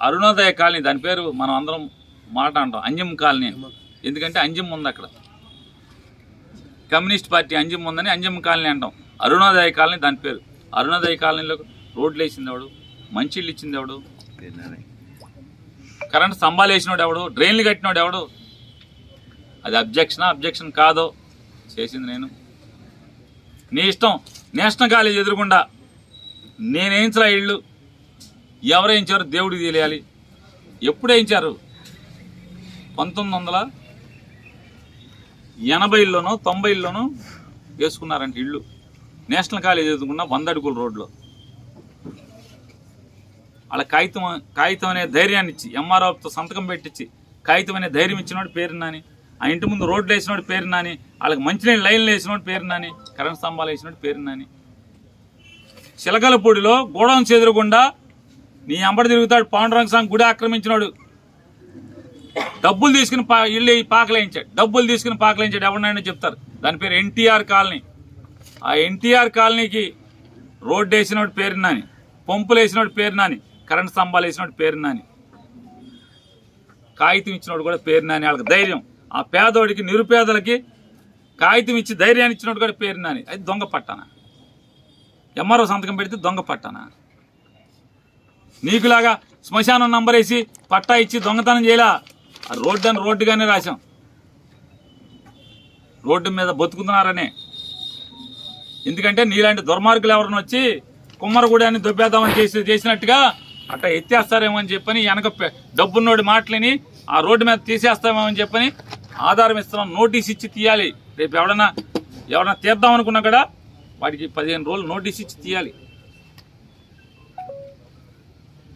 Arunodaya colony, దాని పేరు మనం అందరం మాట అంటాం అంజం కాలనీ అని. ఎందుకంటే అంజం ఉంది అక్కడ, కమ్యూనిస్ట్ పార్టీ అంజం ఉందని అంజం కాలనీ అంటాం. అరుణోదయ కాలనీ దాని పేరు. అరుణోదయ కాలనీలో రోడ్లు వేసింది ఎవడు, మంచిళ్ళు ఇచ్చింది ఎవడు, కరెంట్ స్తంభాలు వేసినోడు ఎవడు, డ్రైన్లు కట్టినోడు ఎవడు? అది అబ్జెక్షన్ కాదో చేసింది నేను. నీ ఇష్టం. నేషనల్ కాలేజ్ ఎదురుకుండా నేనేయించరా ఇళ్ళు, ఎవరు వేయించారు దేవుడికి తెలియాలి. ఎప్పుడు వేయించారు? 1980లోనో 90లోనో వేసుకున్నారంట ఇళ్ళు. నేషనల్ కాలేజ్ ఎదురుకుండా 100 అడుగుల రోడ్లో. వాళ్ళ కాగితం అనే ధైర్యాన్ని ఇచ్చి, ఎంఆర్ఓతో సంతకం పెట్టించి కాగితం అనే ధైర్యం ఇచ్చినోడు పేరు నాని, ఆ ఇంటి ముందు రోడ్లు వేసినోడు పేరు నాని, వాళ్ళకి మంచినీళ్ళు లైన్లు వేసినోడు పేరు నాని, కరెంట్ స్తంభాలు వేసినోడు పేరు నాని. చిలకలపూడిలో గోడౌన్ చెదురుకుండా నీ అంబడి తిరుగుతాడు పాండురంగ స్వామి గుడి ఆక్రమించినోడు. డబ్బులు తీసుకుని ఇళ్ళు పాకలేయించాడు. ఎవరినైనా చెప్తారు. దాని పేరు ఎన్టీఆర్ కాలనీ. ఆ ఎన్టీఆర్ కాలనీకి రోడ్డు వేసినోడు పేరు నాని, పంపులు వేసినోడు పేరు నాని, కరెంట్ స్తంభాలు వేసినోడు పేరు నాని, కాగితం ఇచ్చినోడు కూడా పేరు నాని. వాళ్ళకి ధైర్యం. ఆ పేదోడికి, నిరుపేదలకి కాగితం ఇచ్చి ధైర్యాన్ని ఇచ్చినోడు కూడా పేరు నాని. అది దొంగ పట్టానా? ఎంఆర్ఓ సంతకం పెడితే దొంగ పట్టానా? నీకులాగా శ్మశానం నంబర్ వేసి పట్టా ఇచ్చి దొంగతనం చేయలా. ఆ రోడ్డు అని రోడ్డుగానే రాశాం. రోడ్డు మీద బతుకుతున్నారనే. ఎందుకంటే నీలాంటి దుర్మార్గులు ఎవరిని వచ్చి కుమ్మరగూడాన్ని దొబ్బేద్దామని చేసినట్టుగా అట్లా ఎత్తేస్తారేమో అని చెప్పని, వెనక డబ్బున్నోడి మాటలని ఆ రోడ్డు మీద తీసేస్తామేమో అని చెప్పని ఆధారం ఇస్తున్నాం. నోటీస్ ఇచ్చి తీయాలి. రేపు ఎవడన్నా తీద్దాం అనుకున్నా కూడా వాడికి 15 రోజులు నోటీస్ ఇచ్చి తీయాలి.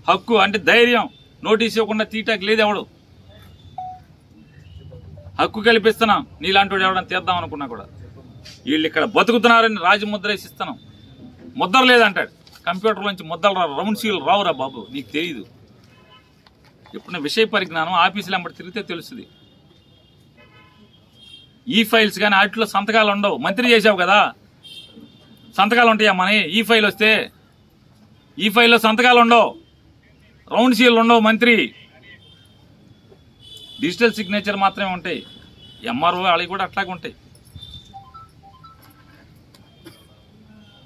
హక్కు అంటే ధైర్యం. నోటీస్ ఇవ్వకుండా తీయటానికి లేదు ఎవడు. హక్కు కల్పిస్తున్నాం. నీలాంటి వాడు ఎవడన్నా తీద్దాం అనుకున్నా కూడా. వీళ్ళు ఇక్కడ బతుకుతున్నారని రాజముద్ర వేసిస్తున్నాం. ముద్ర లేదంటాడు. కంప్యూటర్లోంచి ముద్రలు రావు, రౌండ్ సీలు రావురా బాబు, నీకు తెలియదు. ఎప్పుడైనా విషయ పరిజ్ఞానం ఆఫీసులు వెంబడి తిరిగితే తెలుస్తుంది. ఈ ఫైల్స్ కానీ వాటిలో సంతకాలు ఉండవు. మంత్రి చేసావు కదా, సంతకాలు ఉంటాయా? మన ఈ ఫైల్ వస్తే ఈ ఫైల్లో సంతకాలు ఉండవు, రౌండ్ సీలు ఉండవు. మంత్రి డిజిటల్ సిగ్నేచర్ మాత్రమే ఉంటాయి. ఎంఆర్ఓ వాళ్ళకి కూడా అట్లాగే ఉంటాయి.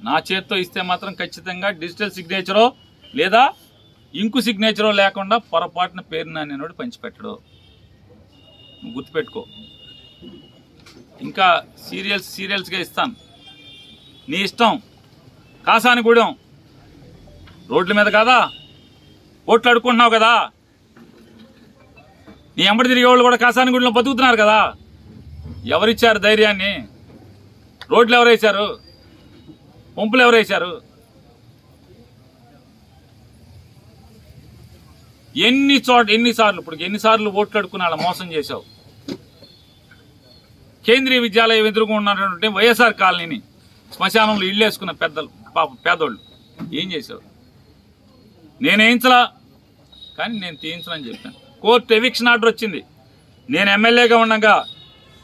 నా చేత్తో ఇస్తే మాత్రం ఖచ్చితంగా డిజిటల్ సిగ్నేచరో లేదా ఇంకు సిగ్నేచరో లేకుండా పొరపాటున పేరు నానేనోడు పంచిపెట్టడు. నువ్వు గుర్తుపెట్టుకో. ఇంకా సీరియల్స్గా ఇస్తాను. నీ ఇష్టం. కాసానిగూడెం రోడ్ల మీద కాదా ఓట్లు అడుక్కుంటున్నావు కదా. నీ ఎంబడి తిరిగే వాళ్ళు కూడా కాసానిగూడెంలో బతుకుతున్నారు కదా. ఎవరిచ్చారు ధైర్యాన్ని? రోడ్లు ఎవరు వేశారు? పంపులు ఎవరు వేశారు? ఎన్నిసార్లు ఓట్లు అడుక్కుని అలా మోసం చేశావు. కేంద్రీయ విద్యాలయం ఎదురుగా ఉన్నటువంటి వైఎస్ఆర్ కాలనీని శ్మశానంలో ఇళ్ళు వేసుకున్న పేదోళ్ళు ఏం చేశావు? నేనేయించలా, కానీ నేను తీయించనని చెప్పాను. కోర్టు ఎవిక్షన్ ఆర్డర్ వచ్చింది. నేను ఎమ్మెల్యేగా ఉండగా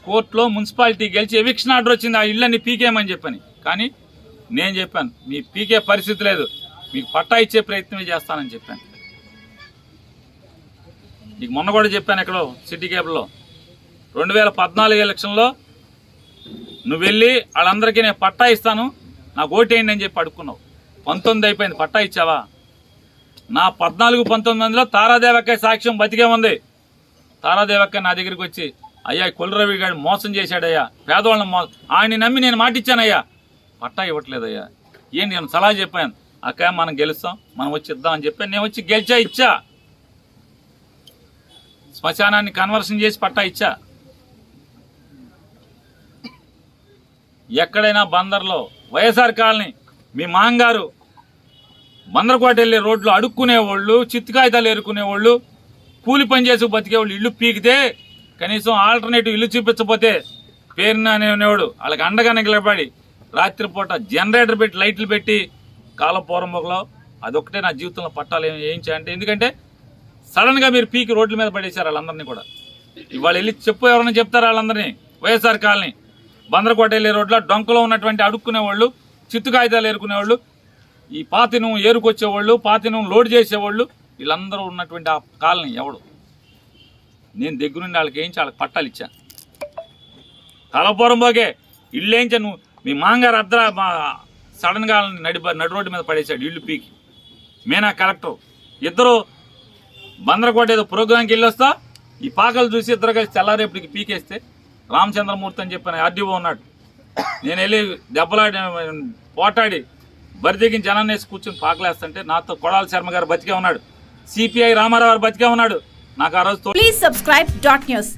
కోర్టులో మున్సిపాలిటీ గెలిచి ఎవిక్షన్ ఆర్డర్ వచ్చింది. ఆ ఇళ్ళని పీకేయమని చెప్పని. కానీ నేను చెప్పాను, మీ పీకే పరిస్థితి లేదు, మీకు పట్టా ఇచ్చే ప్రయత్నమే చేస్తానని చెప్పాను. నీకు మొన్న కూడా చెప్పాను ఎక్కడో సిటీ కేబుల్లో. 2014 ఎలక్షన్లో నువ్వు వెళ్ళి వాళ్ళందరికీ నేను పట్టా ఇస్తాను, నాకు ఓటేయండి అని చెప్పి అడుక్కున్నావు. 19 అయిపోయింది, పట్టా ఇచ్చావా? నా 14-19 తారాదేవక్క సాక్ష్యం బతికే ఉంది. తారాదేవక్క నా దగ్గరికి వచ్చి, అయ్యా కొల్రవి గారు మోసం చేశాడయ్యా, పేదవాళ్ళని ఆయన్ని నమ్మి నేను మాటిచ్చానయ్యా, పట్టా ఇవ్వట్లేదయ్యా. నేను సలహా చెప్పాను. అక్క మనం గెలుస్తాం, మనం వచ్చి ఇద్దాం అని చెప్పాను. నేను వచ్చి ఇచ్చా. శ్మశానాన్ని కన్వర్షన్ చేసి పట్టా ఇచ్చా. ఎక్కడైనా బందర్లో వైఎస్ఆర్ కాలనీ మీ మాంగారు బందరకోట వెళ్ళే రోడ్లు అడుక్కునేవాళ్ళు, చిత్తుకాయితాలు ఏరుకునేవాళ్ళు, కూలి పని చేసి బతికేవాళ్ళు ఇల్లు పీకితే కనీసం ఆల్టర్నేటివ్ ఇల్లు చూపించకపోతే పేరున అనేవాడు వాళ్ళకి అండగా నిలబడి రాత్రిపూట జనరేటర్ పెట్టి లైట్లు పెట్టి కాలపూరంలో అదొక్కటే నా జీవితంలో పట్టాలు వేయించాయంటే. ఎందుకంటే సడన్గా మీరు పీకి రోడ్ల మీద పడేశారు వాళ్ళందరినీ కూడా. ఇవాళ వెళ్ళి ఎవరైనా చెప్తారు వాళ్ళందరినీ. వైఎస్ఆర్ కాలనీ బందరకోట వెళ్ళే రోడ్లో డొంకలో ఉన్నటువంటి అడుక్కునేవాళ్ళు, చిత్తు కాగితాలు ఏరుకునేవాళ్ళు, ఈ పాతిను ఏరుకొచ్చేవాళ్ళు, పాతిను లోడ్ చేసేవాళ్ళు వీళ్ళందరూ ఉన్నటువంటి ఆ కాలనీ ఎవడు? నేను దగ్గరుండి వాళ్ళకి వేయించి వాళ్ళకి పట్టాలు ఇచ్చాను. కలపురం పోగే ఇల్లు వేయించా. నువ్వు మీ మాంగారు సడన్గా నడి రోడ్డు మీద పడేశాడు ఇల్లు పీకి. మేనా కలెక్టర్ ఇద్దరు బందరకోట ఏదో ప్రోగ్రాంకి వెళ్ళొస్తా ఈ పాకలు చూసి ఇద్దరు కలిసి తెల్లారేపటికి పీకేస్తే రామచంద్రమూర్తి అని చెప్పిన ఆర్డీఓ ఉన్నాడు. నేను వెళ్ళి దెబ్బలాడి పోటాడి బరి దిగిన జనాన్ని వేసి కూర్చొని పాకలేస్తుంటే నాతో కొడాల శర్మ గారు బతికే ఉన్నాడు, సిపిఐ రామారావు గారు బతికే ఉన్నాడు. నాకు ఆ రోజు ప్లీజ్ సబ్స్క్రైబ్ డాట్ న్యూస్.